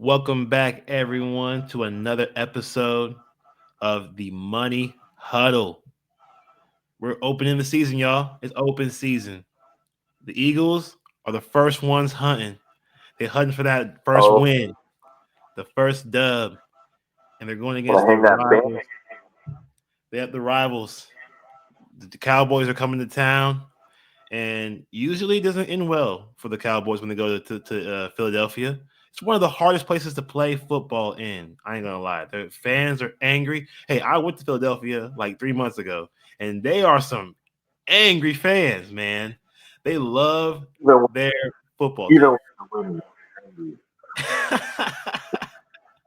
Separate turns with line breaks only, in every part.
Welcome back, everyone, to another episode of the Money Huddle. We're opening the season, y'all. It's open season. The Eagles are the first ones hunting. They're hunting for that first
Oh,
win, the first dub, and they're going
gonna
against their
hang that banner.
rivals. They have the rivals. The Cowboys are coming to town, and usually it doesn't end well for the Cowboys when they go to Philadelphia. It's one of the hardest places to play football in. I ain't gonna lie. The fans are angry. Hey, I went to Philadelphia like 3 months ago, and they are some angry fans, man. They love
Even
their football
even
team.
when they're winning.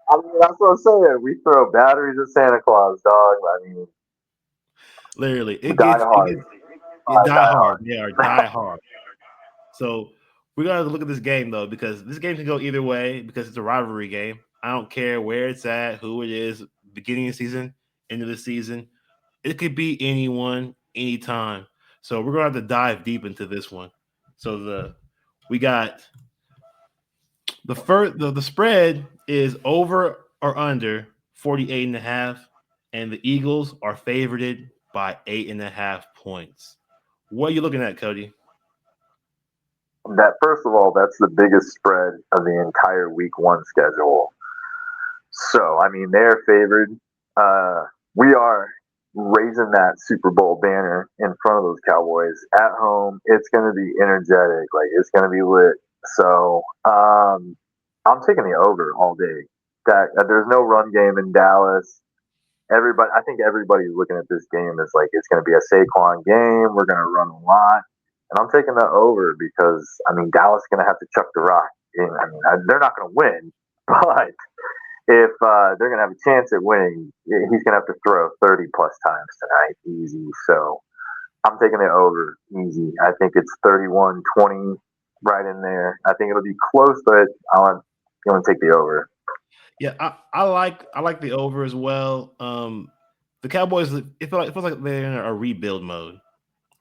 I mean, that's what I'm saying. We throw batteries at Santa Claus, dog. I mean,
Literally,
we
it
die
gets it
hard.
gets it die
Die
hard.
hard.
They are die hard. So we gotta look at this game though, because this game can go either way because it's a rivalry game. I don't care where it's at, who it is, beginning of the season, end of the season. It could be anyone, anytime. So we're gonna have to dive deep into this one. So we got the spread is over or under 48 and a half, and the Eagles are favored by 8.5 points. What are you looking at, Cody?
That first of all, that's the biggest spread of the entire Week One schedule. So, I mean, they're favored. We are raising that Super Bowl banner in front of those Cowboys at home. It's going to be energetic. Like, it's going to be lit. So, I'm taking the over all day. That there's no run game in Dallas. I think everybody's looking at this game as like it's going to be a Saquon game. We're going to run a lot, and I'm taking the over because I mean Dallas is going to have to chuck the rock. And, I mean, they're not going to win, but if they're going to have a chance at winning, he's going to have to throw 30 plus times tonight, easy. So I'm taking it over, easy. I think it's 31-20 right in there. I think it'll be close, but I'm going to take the over.
Yeah, I like the over as well. The Cowboys, it feels like they're in a rebuild mode.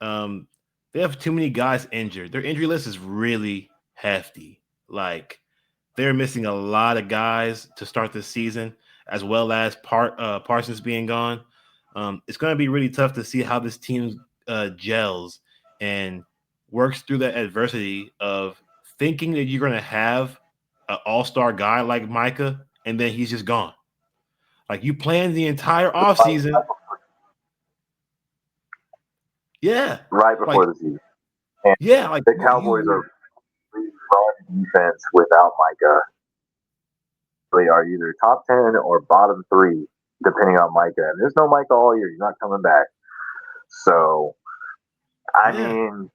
Um, they have too many guys injured. Their injury list is really hefty. Like they're missing a lot of guys to start the season, as well as Parsons being gone. It's going to be really tough to see how this team gels and works through that adversity of thinking that you're going to have an all-star guy like Micah, and then he's just gone. Like you planned the entire offseason. Yeah.
Right
Like,
before the season. And
yeah, like
the Cowboys
you
are run defense without Micah. They are either top 10 or bottom three, depending on Micah. And there's no Micah all year. He's not coming back. So, I
yeah.
mean,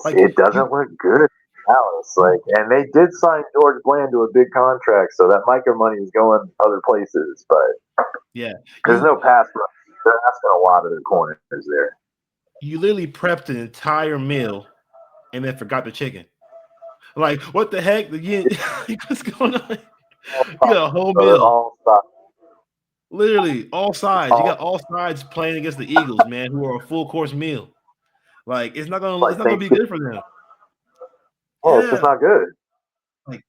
Like
it
you
doesn't look good. Dallas, like, and they did sign George Bland to a big contract, so that Micah money is going other places. But
yeah.
there's
You
no pass rush. They're asking a lot of their corners there.
you literally prepped an entire meal and then forgot the chicken. Like, what the heck? What's going on? You got a whole
So they're
meal.
all stopped.
Literally, all sides. You
All
got all sides playing against the Eagles, man, who are a full course meal. Like,
like
it's not gonna be
Thanksgiving.
good for them.
Oh, it's just
Yeah.
not good.
Like,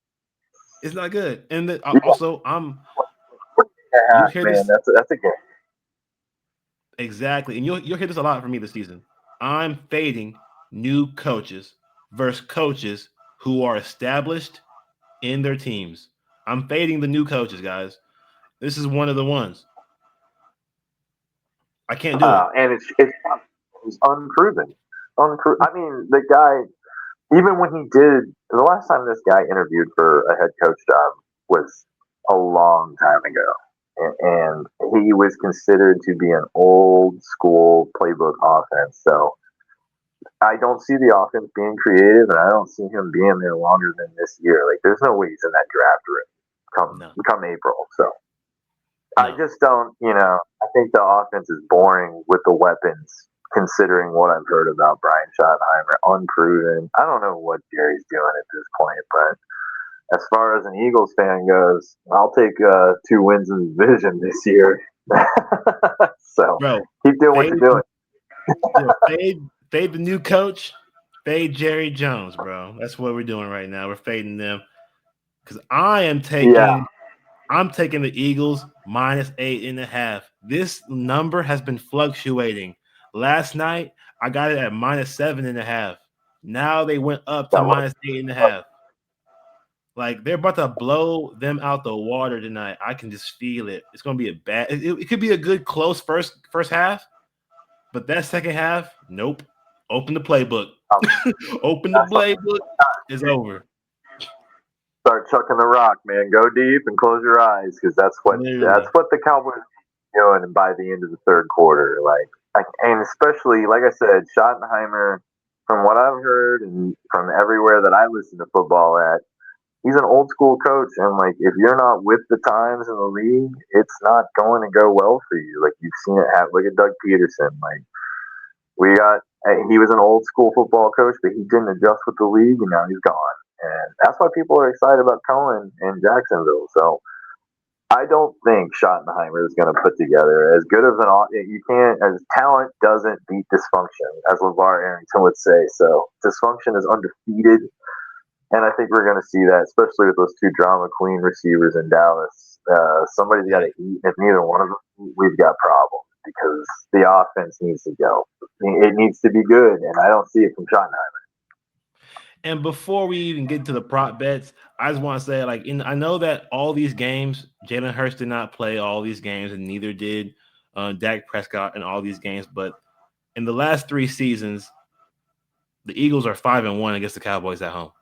it's not good. And then,
You got
also,
a
you
half,
hear
man.
this
That's a game.
exactly, and you'll hear this a lot from me this season. I'm fading new coaches versus coaches who are established in their teams. I'm fading the new coaches, guys. This is one of the ones. I can't do it.
And it's unproven. I mean, the guy, even when he did the last time this guy interviewed for a head coach job was a long time ago, and he was considered to be an old school playbook offense. So I don't see the offense being creative, and I don't see him being there longer than this year. Like, there's no way he's in that draft room
No,
come April. So I
no.
just don't, I think the offense is boring with the weapons, considering what I've heard about Brian Schottenheimer. Unproven. I don't know what Gary's doing at this point, but as far as an Eagles fan goes, I'll take 2 wins in the division this year. So
Bro,
keep doing what
fade,
you're doing.
fade the new coach, fade Jerry Jones, bro. That's what we're doing right now. We're fading them because I'm
Yeah.
taking the Eagles -8.5. This number has been fluctuating. Last night I got it at -7.5. Now they went up to
That was
-8.5. Like they're about to blow them out the water tonight. I can just feel it. It's gonna be a bad. It could be a good close first half, but that second half, nope. Open the playbook.
um,
Open the
that's what
playbook. It's over.
start chucking the rock, man. Go deep and close your eyes because that's
Literally.
what the Cowboys are doing by the end of the third quarter. And especially like I said, Schottenheimer, from what I've heard and from everywhere that I listen to football at, he's an old school coach, and like if you're not with the times in the league, it's not going to go well for you. Like you've seen it happen. Look at Doug Peterson. Like he was an old school football coach, but he didn't adjust with the league, and now he's gone. And that's why people are excited about Cohen in Jacksonville. So I don't think Schottenheimer is going to put together as good of you can't as talent doesn't beat dysfunction, as LeVar Arrington would say. So dysfunction is undefeated, and I think we're going to see that, especially with those two drama queen receivers in Dallas. Somebody's got
Yeah.
to eat. If neither one of them, we've got problems because the offense needs to go. It needs to be good, and I don't see it from Schottenheimer.
And before we even get to the prop bets, I just want to say, I know that all these games, Jalen Hurts did not play all these games, and neither did Dak Prescott in all these games. But in the last 3 seasons, the Eagles are 5-1 against the Cowboys at home.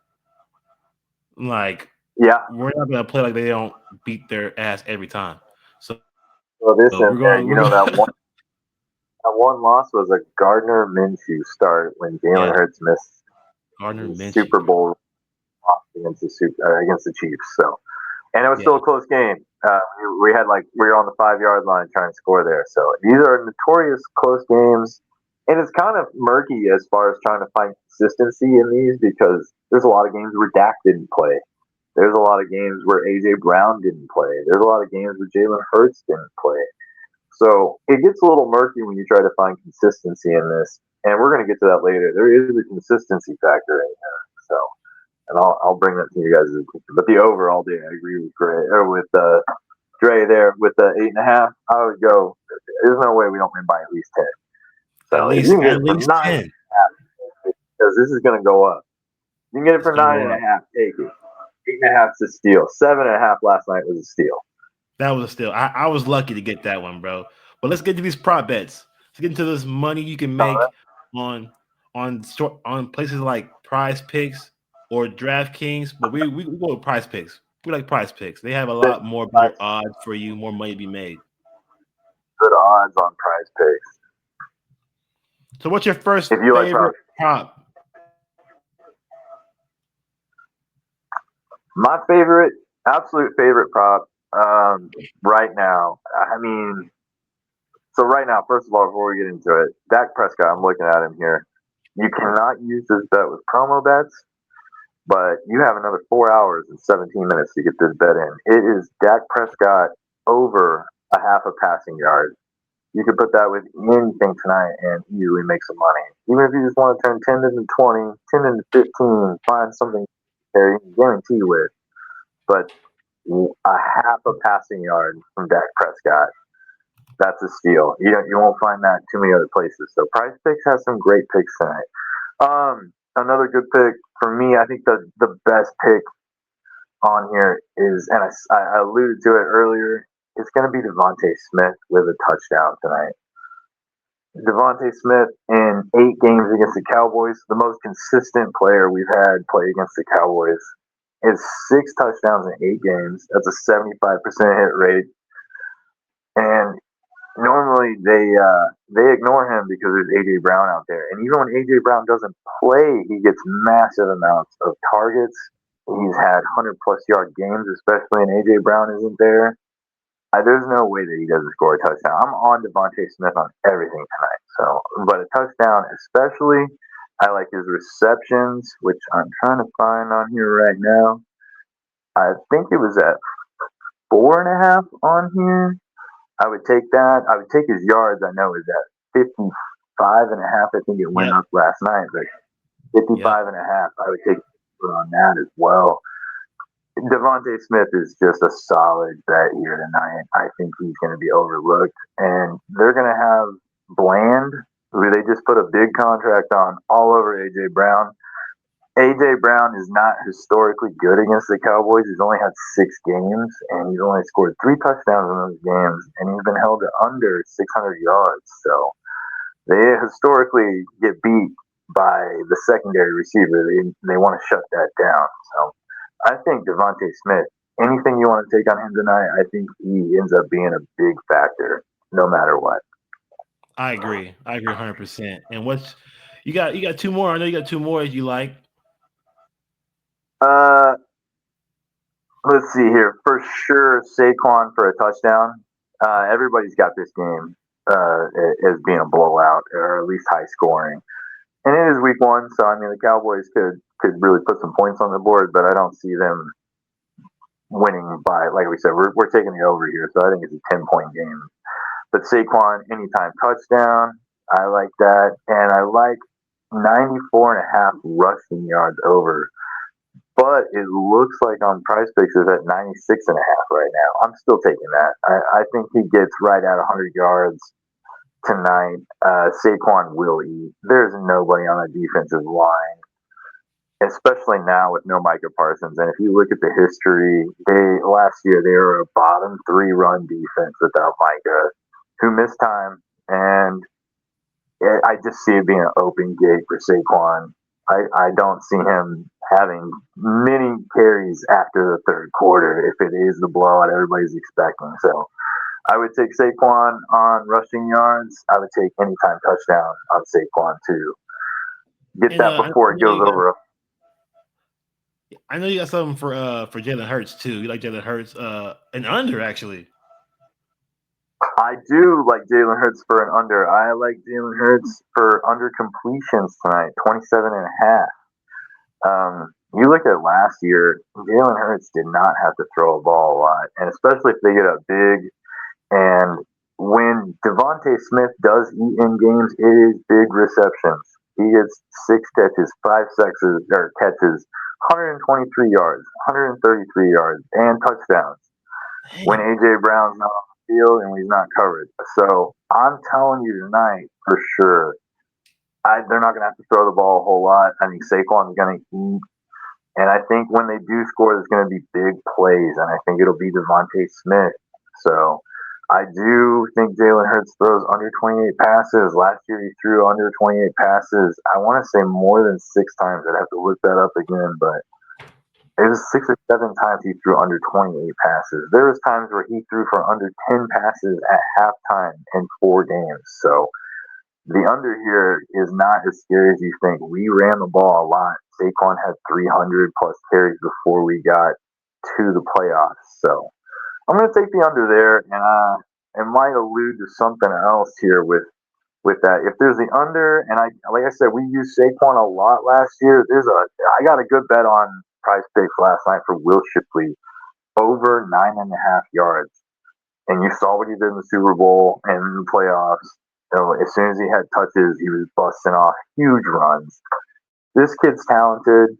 Like,
Yeah.
we're not going to play like they don't beat their ass every time. So
So
we're
this
going.
and you know that one loss was a Gardner Minshew start when Jalen
Yes,
Hurts missed
Gardner
the
Minshew.
Super Bowl against the Chiefs. So, and it was still
Yeah,
a close game. We had we were on the 5 yard line trying to score there. So these are notorious close games, and it's kind of murky as far as trying to find consistency in these because there's a lot of games where Dak didn't play. There's a lot of games where AJ Brown didn't play. There's a lot of games where Jalen Hurts didn't play. So it gets a little murky when you try to find consistency in this, and we're going to get to that later. There is a consistency factor in here. So, and I'll bring that to you guys. But the overall, day, I agree with Dre there with the 8.5. I would go. There's no way we don't win by at least 10.
at
So if you
least
can get
at
it for
least
9.5,
10.
because this is going to go up. You can get it
It's
for
going to
nine
go
and a
up.
half. Take it. 8.5 is a steal. 7.5 last night was a steal.
That was a steal. I was lucky to get that one, bro. But let's get to these prop bets. Let's get into this money you can make on on places like Prize Picks or DraftKings. But we go with Prize Picks. We like Prize Picks. They have a lot more better odds for you, more money to be made.
Good odds on Prize Picks.
So, what's your first
If you like
favorite prop?
my favorite, absolute favorite prop right now. I mean, so right now, first of all, before we get into it, Dak Prescott, I'm looking at him here. You cannot use this bet with promo bets, but you have another 4 hours and 17 minutes to get this bet in. It is Dak Prescott over a half a passing yard. You could put that with anything tonight and easily make some money. Even if you just want to turn 10 into 20, 10 into 15, find something there you can guarantee with. But a half a passing yard from Dak Prescott, that's a steal. You won't find that too many other places. So Price Picks has some great picks tonight. Another good pick for me, I think the best pick on here is, and I alluded to it earlier, it's going to be Devontae Smith with a touchdown tonight. Devontae Smith in 8 games against the Cowboys, the most consistent player we've had play against the Cowboys, is 6 touchdowns in 8 games. That's a 75% hit rate. And normally they ignore him because there's AJ Brown out there. And even when AJ Brown doesn't play, he gets massive amounts of targets. He's had 100+ yard games, especially when AJ Brown isn't there. There's no way that he doesn't score a touchdown. I'm on Devontae Smith on everything tonight. So, but a touchdown especially. I like his receptions, which I'm trying to find on here right now. I think it was at 4.5 on here. I would take that. I would take his yards. I know is at 55.5. I think it went
Yep.
up last night, but 55.5. I would take on that as well. Devontae Smith is just a solid bet here tonight. I think he's going to be overlooked, and they're going to have Bland, who they just put a big contract on, all over AJ Brown. AJ Brown is not historically good against the Cowboys. He's only had 6 games, and he's only scored 3 touchdowns in those games, and he's been held to under 600 yards. So they historically get beat by the secondary receiver. They want to shut that down. So I think Devontae Smith, anything you want to take on him tonight, I think he ends up being a big factor no matter what.
I agree. I agree 100%. And what's you got? You got two more. I know you got two more you like.
Uh, let's see here. For sure, Saquon for a touchdown. Everybody's got this game as being a blowout or at least high scoring. And it is week one, so I mean the Cowboys could really put some points on the board, but I don't see them winning by, like we said, we're taking the over here, so I think it's a 10-point game. But Saquon, anytime touchdown, I like that. And I like 94.5 rushing yards over. But it looks like on Price Picks is at 96.5 right now. I'm still taking that. I think he gets right at 100 yards tonight. Saquon will eat. There's nobody on the defensive line, especially now with no Micah Parsons. And if you look at the history, they last year they were a bottom 3 run defense without Micah, who missed time. And I just see it being an open gate for Saquon. I don't see him having many carries after the third quarter if it is the blowout everybody's expecting. So I would take Saquon on rushing yards. I would take anytime touchdown on Saquon too. Get
And
that before it goes over.
I know you got something for Jalen Hurts too. You like Jalen Hurts an under actually.
I do like Jalen Hurts for an under. I like Jalen Hurts for under completions tonight, 27.5. You look at last year, Jalen Hurts did not have to throw a ball a lot, and especially if they get up big. And when Devontae Smith does eat in games, it is big receptions. He gets 6 catches, 5 sexes or catches, 123 yards, 133 yards, and touchdowns. When AJ Brown's not on the field and he's not covered. So I'm telling you tonight for sure, they're not going to have to throw the ball a whole lot. I think Saquon's going to eat. And I think when they do score, there's going to be big plays. And I think it'll be Devontae Smith. So I do think Jalen Hurts throws under 28 passes. Last year he threw under 28 passes. I want to say more than 6 times. I'd have to look that up again, but it was 6 or 7 times he threw under 28 passes. There was times where he threw for under 10 passes at halftime in 4 games. So the under here is not as scary as you think. We ran the ball a lot. Saquon had 300 plus carries before we got to the playoffs. So I'm going to take the under there, and it might allude to something else here with that. If there's the under, and like I said, we used Saquon a lot last year. I got a good bet on Price Picks last night for Will Shipley over 9.5 yards, and you saw what he did in the Super Bowl and in the playoffs. As soon as he had touches, he was busting off huge runs. This kid's talented.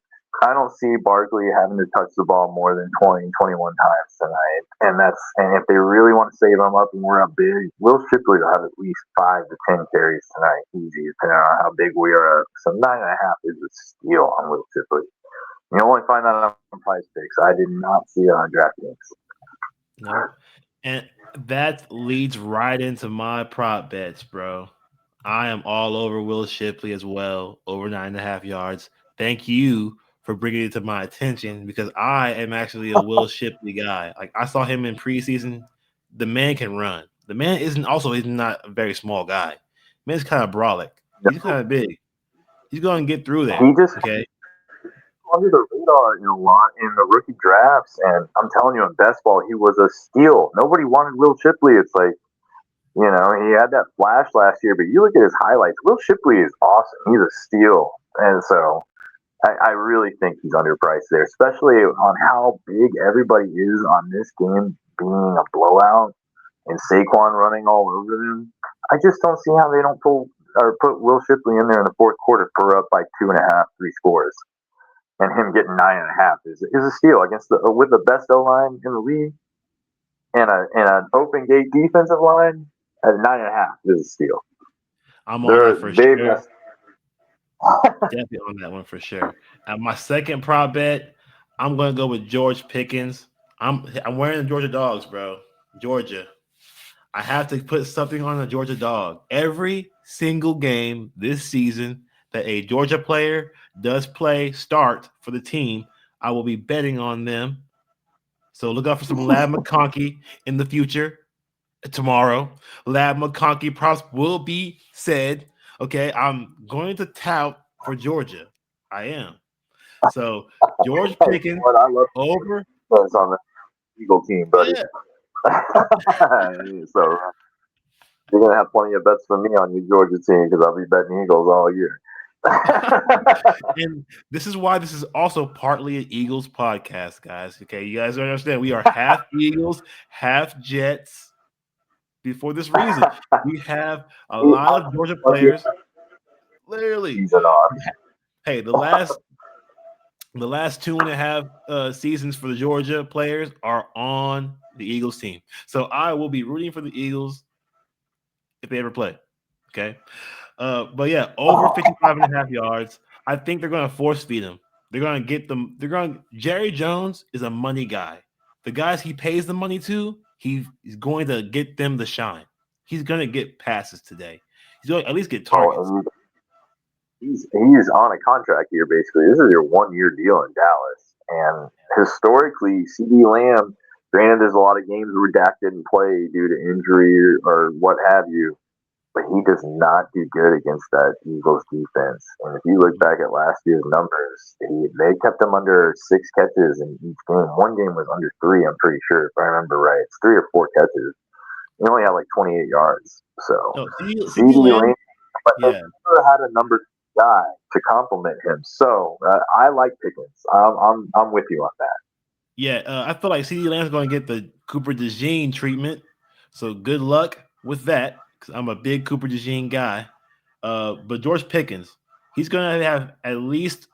I don't see Barkley having to touch the ball more than 20, 21 times tonight. And if they really want to save him up and we're up big, Will Shipley will have at least 5 to 10 carries tonight, easy, depending on how big we are. So 9.5 is a steal on Will Shipley. You only find that on Price Picks. I did not see it on DraftKings.
No. And that leads right into my prop bets, bro. I am all over Will Shipley as well, over 9.5 yards. Thank you for bringing it to my attention because I am actually a Will Shipley guy. Like I saw him in preseason. The man can run. The man he's not a very small guy. Man's kind of brolic. He's kind of big. He's going to get through there.
He just
Okay.
under the radar in a lot in the rookie drafts, and I'm telling you, in best ball, he was a steal. Nobody wanted Will Shipley. It's like, he had that flash last year, but you look at his highlights. Will Shipley is awesome. He's a steal, and so I really think he's underpriced there, especially on how big everybody is on this game being a blowout and Saquon running all over them. I just don't see how they don't pull or put Will Shipley in there in the fourth quarter for up by 2.5, 3 scores. and him getting 9.5 is a steal against the with the best O line in the league and an open gate defensive line at 9.5 is a steal.
I'm on that for
They've
sure. Definitely on that one for sure. And my second prop bet, I'm gonna go with George Pickens. I'm wearing the Georgia Dogs, bro. Georgia. I have to put something on the Georgia Dog. Every single game this season that a Georgia player does play start for the team, I will be betting on them. So look out for some Lab McConkey in the future tomorrow. Lab McConkey props will be said. Okay, I'm going to tout for Georgia. I am. So George
Hey,
Pickens
what I love
over.
is on the Eagle team, buddy.
Yeah.
So you're gonna have plenty of bets for me on your Georgia team because I'll be betting Eagles all year.
And this is why this is also partly an Eagles podcast, guys. Okay, you guys understand we are half Eagles, half Jets. Before this reason, we have a lot of Georgia players. Literally,
Season on.
hey, the last 2.5 seasons for the Georgia players are on the Eagles team. So I will be rooting for the Eagles if they ever play. Okay. But yeah, over 55.5 yards. I think they're going to force feed him. They're going to get them. Jerry Jones is a money guy. The guys he pays the money to, he's going to get them the shine. He's going to get passes today. He's going to at least get targets.
Oh, he's on a contract here basically. This is your 1 year deal in Dallas, and historically, CD Lamb. Granted, there's a lot of games where Dak didn't play due to injury or what have you, but he does not do good against that Eagles defense. And if you look back at last year's numbers, they kept him under 6 catches in each game. One game was under 3, I'm pretty sure, if I remember right. It's 3 or 4 catches. He only had like 28 yards. So,
No, CD
CD
Lamb,
Lamb, but they
yeah.
never had a number 2 guy to complement him. So, I like Pickens. I'm with you on that.
Yeah, I feel like CD Lamb's going to get the Cooper DeJean treatment. So good luck with that because I'm a big Cooper DeJean guy. But George Pickens, he's going to have at least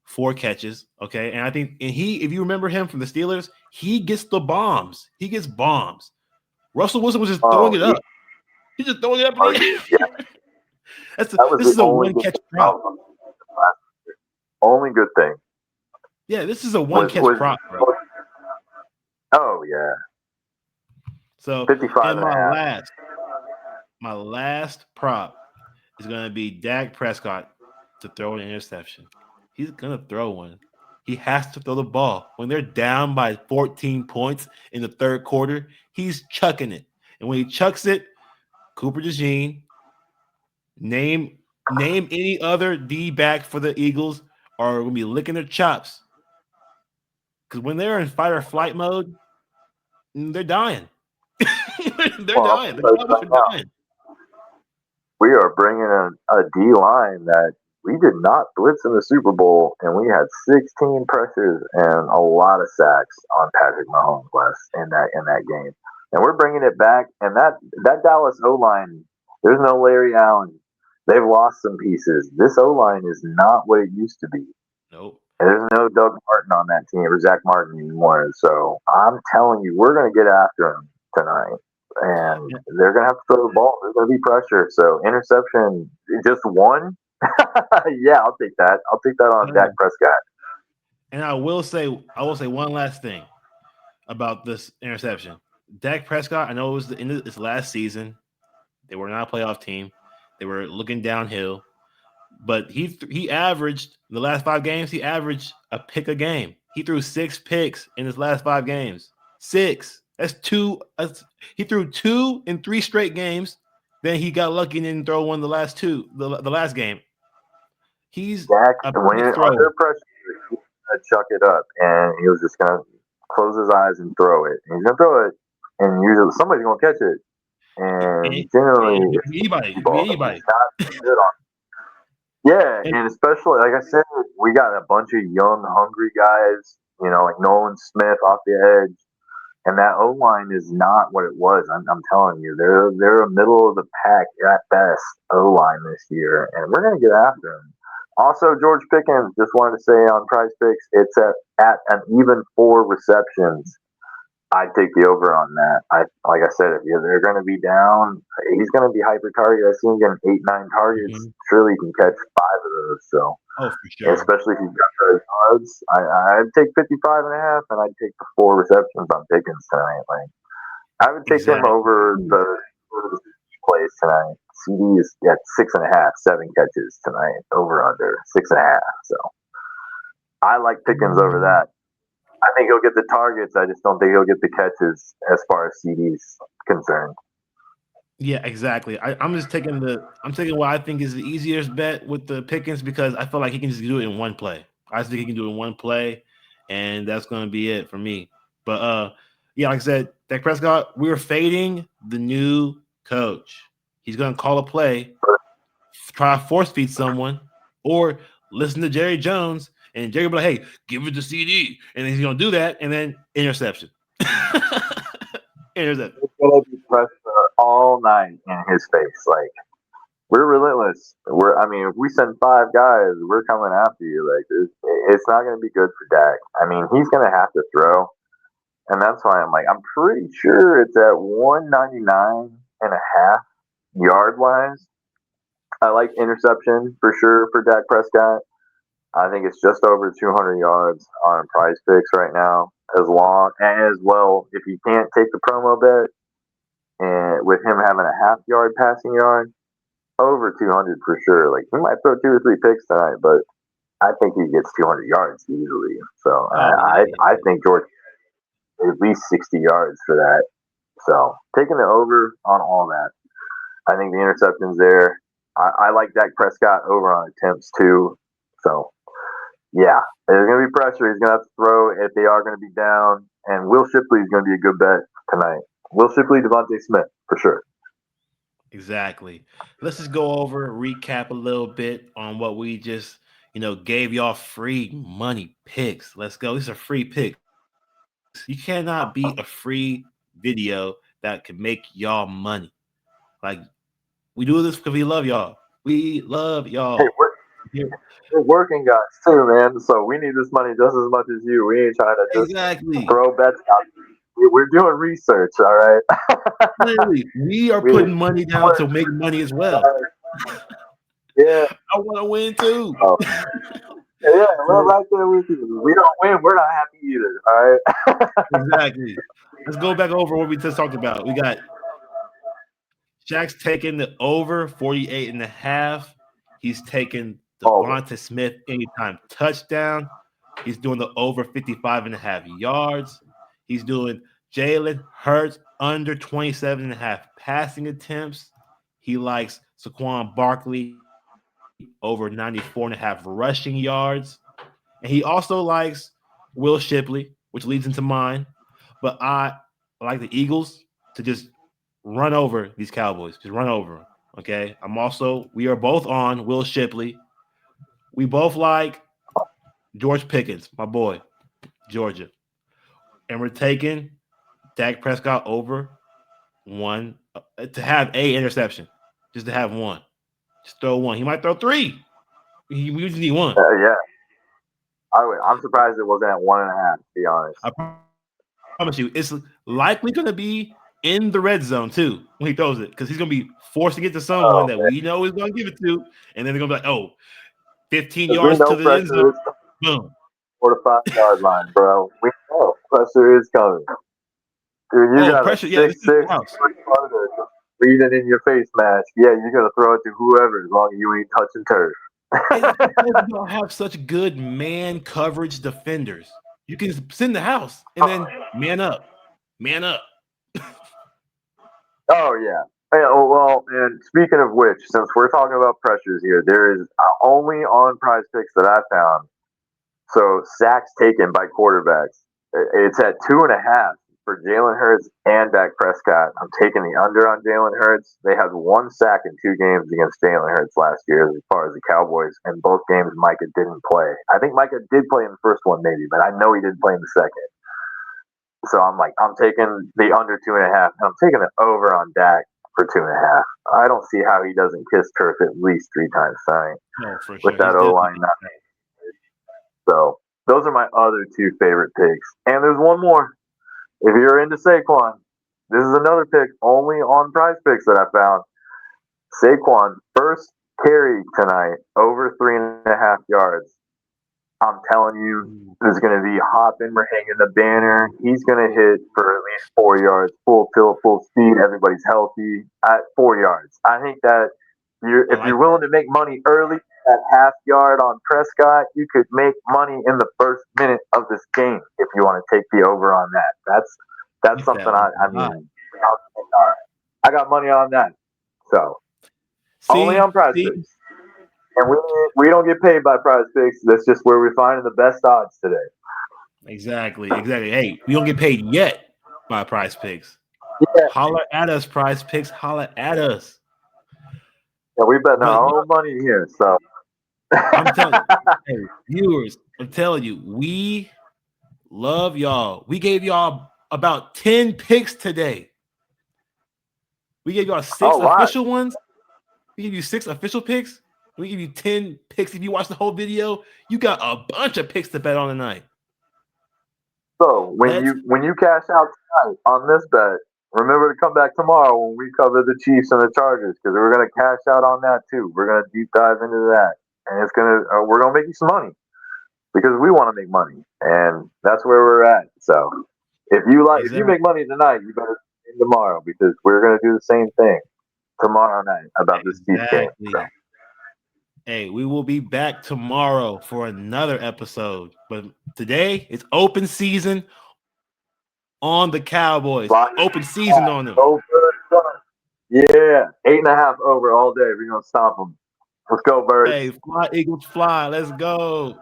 4 catches. Okay, and I think if you remember him from the Steelers, he gets the bombs. He gets bombs. Russell Wilson was just throwing
Oh,
it
yeah.
up. He's just throwing it up in
Oh,
the air.
yeah. That was
This
the
is a
only
one
good
catch
thing
prop.
Only good thing
Yeah, this is a one catch
was
prop, bro.
oh, yeah.
So,
55
and
and a half.
my last prop is going to be Dak Prescott to throw an interception. He's going to throw one. He has to throw the ball. When they're down by 14 points in the third quarter, he's chucking it. And when he chucks it, Cooper DeJean, name any other D back for the Eagles are going to be licking their chops. Because when they're in fight or flight mode, they're dying. They're
Well,
dying. The
right
Cowboys are
now,
dying.
we are bringing a D line that we did not blitz in the Super Bowl, and we had 16 pressures and a lot of sacks on Patrick Mahomes last in that game. And we're bringing it back. And that Dallas O line, there's no Larry Allen. They've lost some pieces. This O line is not what it used to be.
Nope.
And there's no Doug Martin on that team or Zach Martin anymore. So I'm telling you, we're going to get after him tonight. And they're going to have to throw the ball. There's going to be pressure. So interception, just one? Yeah, I'll take that. I'll take that on Dak Prescott.
And I will say one last thing about this interception. Dak Prescott, I know it was the end of his last season. They were not a playoff team. They were looking downhill. But he averaged the last 5 games, he averaged a pick a game. He threw 6 picks in his last 5 games. 6. That's 2. He threw 2 in 3 straight games. Then he got lucky and didn't throw one the last 2, the last game. He's
Dak,
a
when
big
under
thrower.
pressure, he's going to chuck it up. And he was just going to close his eyes and throw it. And he's going to throw it. And usually somebody's going to catch it. And generally,
It could be anybody. It could be anybody.
not good on. Yeah,
And
and especially like I said, we got a bunch of young, hungry guys. Like Nolan Smith off the edge, and that O line is not what it was. I'm telling you, they're a middle of the pack at best O line this year, and we're gonna get after them. Also, George Pickens, just wanted to say on Prize Picks, it's at an even 4 receptions. I'd take the over on that. Like I said, if they're going to be down, he's going to be hyper targeted. I see him getting 8, 9 targets.
Mhm.
Surely he can catch 5 of those. So,
Oh, for sure.
especially if he's got those yards, I'd take 55.5, and I'd take the 4 receptions on Pickens tonight. Like I would take him
Exactly.
over the plays tonight. CD is at 6.5, 7 catches tonight. Over under 6.5. So I like Pickens over that. I think he'll get the targets. I just don't think he'll get the catches as far as CD's concerned.
Yeah, exactly. I'm taking what I think is the easiest bet with the Pickens because I feel like he can just do it in one play. I just think he can do it in one play, and that's going to be it for me. But yeah, like I said, Dak Prescott, we're fading the new coach. He's going to call a play, try to force feed someone, or listen to Jerry Jones, and Jerry will be like, "Hey, give it to CD," and then he's going to do that, and then interception. Interception.
It's gonna be pressure all night in his face. Like we're relentless. I mean, if we send 5 guys, we're coming after you. Like it's not gonna be good for Dak. I mean, he's gonna have to throw, and that's why I'm pretty sure it's at 199.5 yard wise. I like interception for sure for Dak Prescott. I think it's just over 200 yards on Prize Picks right now. As well, if you can't take the promo bet, and with him having a half-yard passing yard, over 200 for sure. Like he might throw 2 or 3 picks tonight, but I think he gets 200 yards easily. So
Oh
I
yeah,
I, I think George at least 60 yards for that. So taking the over on all that. I think the interceptions there. I like Dak Prescott over on attempts too. So yeah, there's gonna be pressure. He's gonna have to throw if they are gonna be down. And Will Shipley is gonna be a good bet tonight. Will Shipley, Devontae Smith for sure.
exactly. Let's just go over, recap a little bit on what we just, gave y'all free money picks. Let's go. These are free picks. You cannot beat a free video that can make y'all money. Like we do this because we love y'all. We love
Hey,
y'all. Here.
we're working guys too, man. So we need this money just as much as you. We ain't trying to just
Exactly.
throw bets out. We're doing research, all right?
Literally, we are
we,
putting money down to make money as well.
yeah.
I want to win too.
Oh, yeah, we're
So
right there with you. We don't win, we're not happy either, all right?
exactly. Let's go back over what we just talked about. We got Shaq's taking the over 48 and a half. He's taking
Over.
Devonta Smith anytime touchdown. He's doing the over 55 and a half yards. He's doing Jalen Hurts under 27 and a half passing attempts. He likes Saquon Barkley over 94 and a half rushing yards. And he also likes Will Shipley, which leads into mine. But I like the Eagles to just run over these Cowboys. Just run over them. Okay. We are both on Will Shipley. We both like George Pickens, my boy, Georgia. And we're taking Dak Prescott over one to have a interception, just to have one. Just throw one. He might throw three. We just need one.
Yeah. I'm surprised it wasn't at 1.5, to be honest.
I promise you, it's likely going to be in the red zone too when he throws it because he's going to be forcing it to someone that
Oh,
we
man.
know is going to give it to, and then they're going to be like, oh, 15
Because we
yards
know
to the end zone.
pressure is
Boom.
4 to 5 yard line, bro. We know pressure is coming. Dude, you
Oh,
got a
pressure. Yeah, this is
6'6"
the house.
breathing in your face mask. Yeah, you're gonna throw it to whoever as long as you ain't touching turf.
And it's because y'all have such good man coverage defenders. You can send the house and then man up. Man up.
Oh yeah. Hey, oh, well, and speaking of which, since we're talking about pressures here, there is only on Prize Picks that I found. So sacks taken by quarterbacks. It's at 2.5 for Jalen Hurts and Dak Prescott. I'm taking the under on Jalen Hurts. They had 1 sack in 2 games against Jalen Hurts last year, as far as the Cowboys. And both games, Micah didn't play. I think Micah did play in the first one, maybe, but I know he didn't play in the second. So I'm taking the under 2.5. And I'm taking the over on Dak for 2.5. I don't see how he doesn't kiss turf at least 3 times tonight
No, for
with
sure.
that
He's
O line.
definitely.
So those are my other 2 favorite picks. And there's one more. If you're into Saquon, this is another pick only on Prize Picks that I found. Saquon first carry tonight over 3.5 yards. I'm telling you, there's going to be hopping. We're hanging the banner. He's going to hit for at least 4 yards, full tilt, full speed. Everybody's healthy at 4 yards. I think that if you're willing to make money early at half yard on Prescott, you could make money in the first minute of this game if you want to take the over on that. That's something I got money on that. So only on Prize Picks. And we don't get paid by Prize Picks. That's just where we're finding the best odds today.
Exactly. Hey, we don't get paid yet by Prize Picks.
Yeah.
Holler at us, Prize Picks. Holler at us.
Yeah, we bet our own money here. So
I'm telling you, hey, viewers, I'm telling you, we love y'all. We gave y'all about 10 picks today. We gave y'all 6 official ones. We give you 6 official picks. We give you 10 picks. If you watch the whole video, you got a bunch of picks to bet on tonight.
So when you cash out tonight on this bet, remember to come back tomorrow when we cover the Chiefs and the Chargers, because we're gonna cash out on that too. We're gonna deep dive into that, and we're gonna make you some money because we want to make money, and that's where we're at. So if you make money tonight, you better tomorrow, because we're gonna do the same thing tomorrow night about this Chiefs game. So.
Hey, we will be back tomorrow for another episode. But today, it's open season on the Cowboys. Open season on them.
Yeah, 8.5 over all day. We're going to stop them. Let's go, Birds.
Hey, fly, Eagles, fly. Let's go.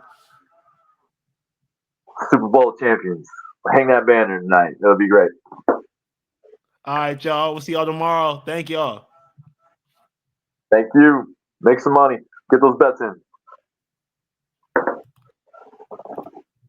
Super Bowl champions. Hang that banner tonight. It'll be great.
All right, y'all. We'll see y'all tomorrow. Thank y'all.
Thank you. Make some money. Get those bets in.